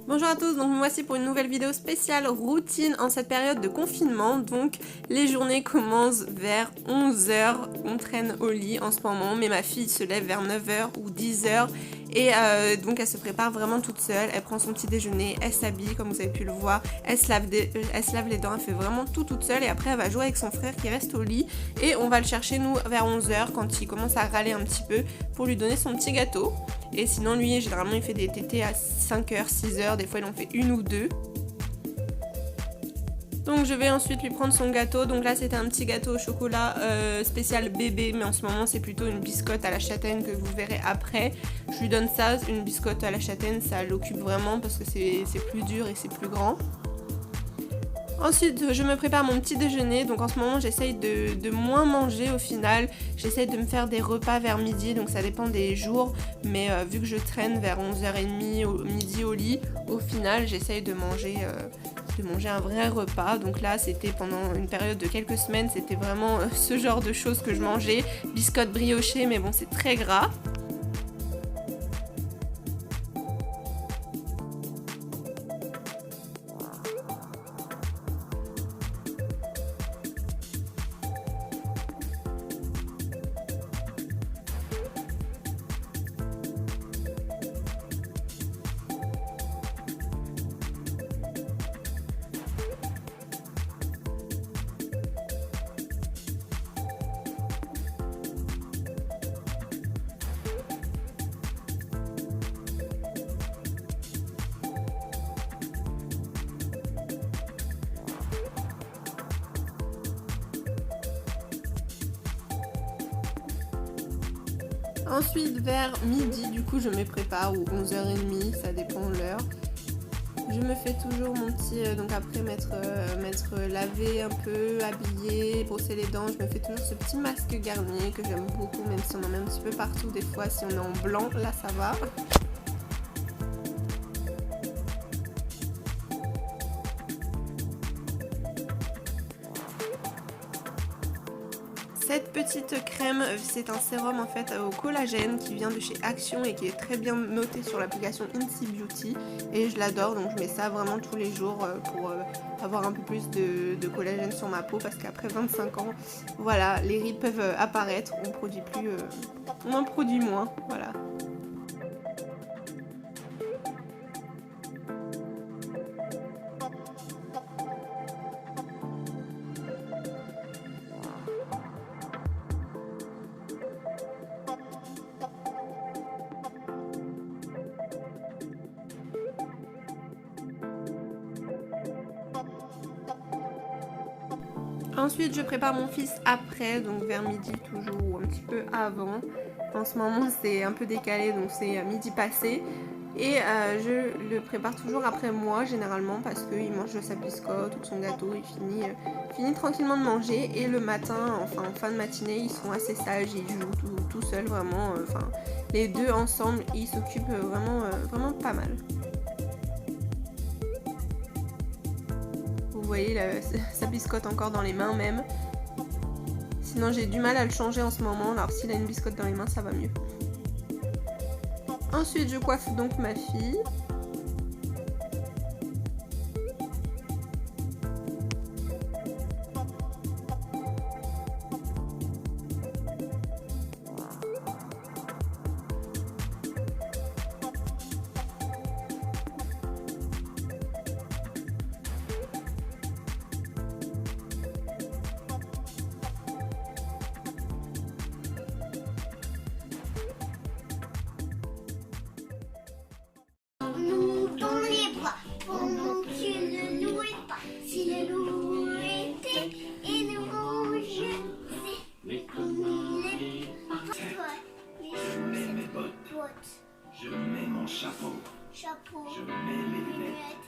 Bonjour à tous, donc me voici pour une nouvelle vidéo spéciale routine en cette période de confinement. Donc les journées commencent vers 11h, on traîne au lit en ce moment, mais ma fille se lève vers 9h ou 10h et donc elle se prépare vraiment toute seule, elle prend son petit déjeuner, elle s'habille comme vous avez pu le voir, elle se lave les dents, elle fait vraiment tout toute seule et après elle va jouer avec son frère qui reste au lit et on va le chercher nous vers 11h quand il commence à râler un petit peu pour lui donner son petit gâteau. Et sinon lui généralement il fait des tétés à 5h, 6h, des fois il en fait une ou deux. Donc je vais ensuite lui prendre son gâteau, donc là c'était un petit gâteau au chocolat spécial bébé, mais en ce moment c'est plutôt une biscotte à la châtaigne que vous verrez après. Je lui donne ça, une biscotte à la châtaigne, ça l'occupe vraiment parce que c'est plus dur et c'est plus grand. Ensuite, je me prépare mon petit déjeuner, donc en ce moment j'essaye de moins manger au final, j'essaye de me faire des repas vers midi, donc ça dépend des jours, mais vu que je traîne vers 11h30 midi au lit, au final j'essaye de manger un vrai repas. Donc là c'était pendant une période de quelques semaines, c'était vraiment ce genre de choses que je mangeais, biscottes briochées, mais bon c'est très gras. Ensuite vers midi du coup je me prépare, ou 11h30, ça dépend l'heure. Je me fais toujours mon petit, donc après m'être lavé un peu, habillé, brosser les dents, je me fais toujours ce petit masque Garnier que j'aime beaucoup, même si on en met un petit peu partout des fois, si on est en blanc là ça va. Cette petite crème, c'est un sérum en fait au collagène qui vient de chez Action et qui est très bien noté sur l'application Incy Beauty et je l'adore, donc je mets ça vraiment tous les jours pour avoir un peu plus de collagène sur ma peau, parce qu'après 25 ans, voilà, les rides peuvent apparaître, on en produit moins, voilà. Ensuite je prépare mon fils après, donc vers midi toujours, ou un petit peu avant. En ce moment c'est un peu décalé, donc c'est midi passé. Et je le prépare toujours après moi généralement, parce qu'il mange sa biscotte ou son gâteau, il finit tranquillement de manger. Et le matin, enfin en fin de matinée, ils sont assez sages, ils jouent tout seuls vraiment. Enfin les deux ensemble, ils s'occupent vraiment pas mal. Vous voyez sa biscotte encore dans les mains même. Sinon j'ai du mal à le changer en ce moment, alors s'il a une biscotte dans les mains ça va mieux. Ensuite je coiffe donc ma fille. Je mets mon chapeau, je mets mes lunettes,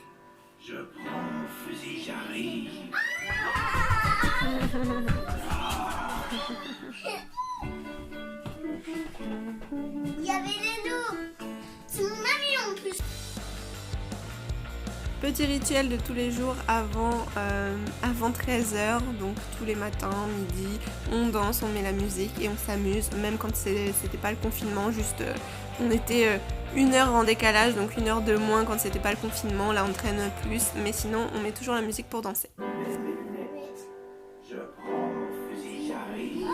je prends mon fusil, j'arrive. Il y avait les loups. C'est mon ami en plus. Petit rituel de tous les jours avant 13h, donc tous les matins, midi, on danse, on met la musique et on s'amuse, même quand c'était pas le confinement, juste On était 1 heure en décalage, donc 1 heure de moins quand c'était pas le confinement. Là on traîne plus, mais sinon on met toujours la musique pour danser. Je prends mon fusil, j'arrive.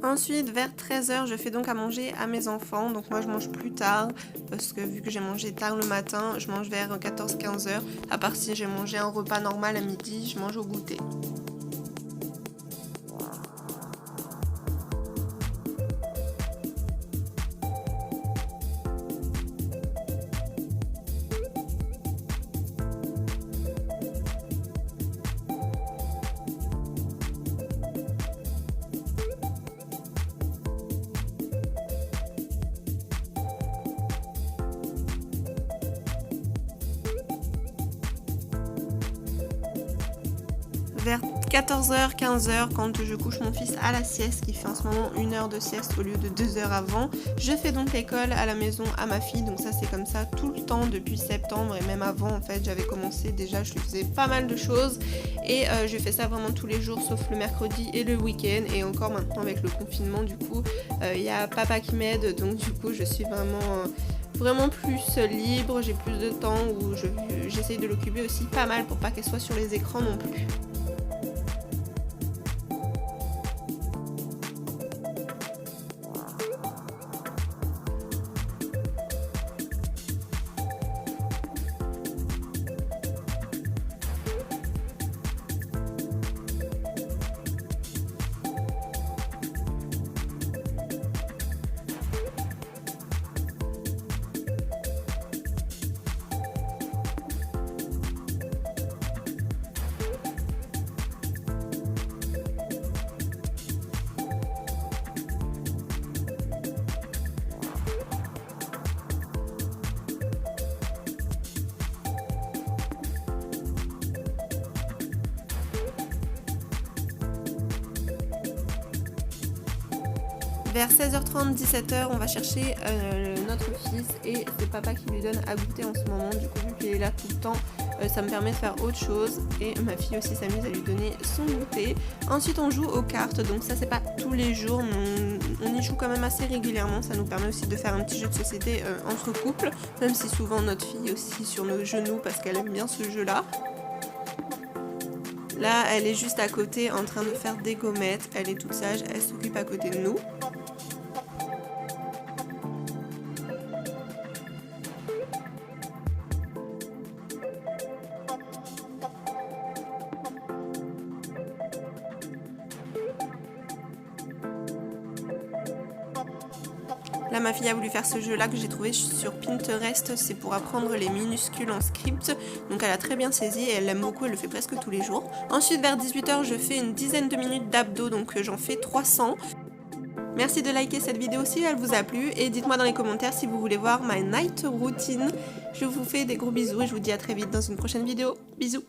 Ensuite, vers 13h, je fais donc à manger à mes enfants. Donc moi, je mange plus tard parce que vu que j'ai mangé tard le matin, je mange vers 14-15h. À part si j'ai mangé un repas normal à midi, je mange au goûter. Vers 14h, 15h, quand je couche mon fils à la sieste, qui fait en ce moment 1 heure de sieste au lieu de 2 heures avant, je fais donc l'école à la maison à ma fille. Donc ça c'est comme ça tout le temps depuis septembre et même avant en fait j'avais commencé déjà, je lui faisais pas mal de choses et je fais ça vraiment tous les jours sauf le mercredi et le week-end. Et encore maintenant avec le confinement du coup il y a papa qui m'aide, donc du coup je suis vraiment plus libre, j'ai plus de temps où j'essaye de l'occuper aussi pas mal pour pas qu'elle soit sur les écrans non plus. Vers 16h30, 17h, on va chercher notre fils et c'est papa qui lui donne à goûter en ce moment. Du coup, vu qu'il est là tout le temps, ça me permet de faire autre chose et ma fille aussi s'amuse à lui donner son goûter. Ensuite, on joue aux cartes, donc ça c'est pas tous les jours, mais on y joue quand même assez régulièrement. Ça nous permet aussi de faire un petit jeu de société entre couples, même si souvent notre fille aussi sur nos genoux parce qu'elle aime bien ce jeu-là. Là, elle est juste à côté en train de faire des gommettes. Elle est toute sage, elle s'occupe à côté de nous. Là, ma fille a voulu faire ce jeu-là que j'ai trouvé sur Pinterest. C'est pour apprendre les minuscules en script. Donc elle a très bien saisi et elle l'aime beaucoup, elle le fait presque tous les jours. Ensuite, vers 18h, je fais une dizaine de minutes d'abdos, donc j'en fais 300. Merci de liker cette vidéo si elle vous a plu et dites-moi dans les commentaires si vous voulez voir ma night routine. Je vous fais des gros bisous et je vous dis à très vite dans une prochaine vidéo. Bisous!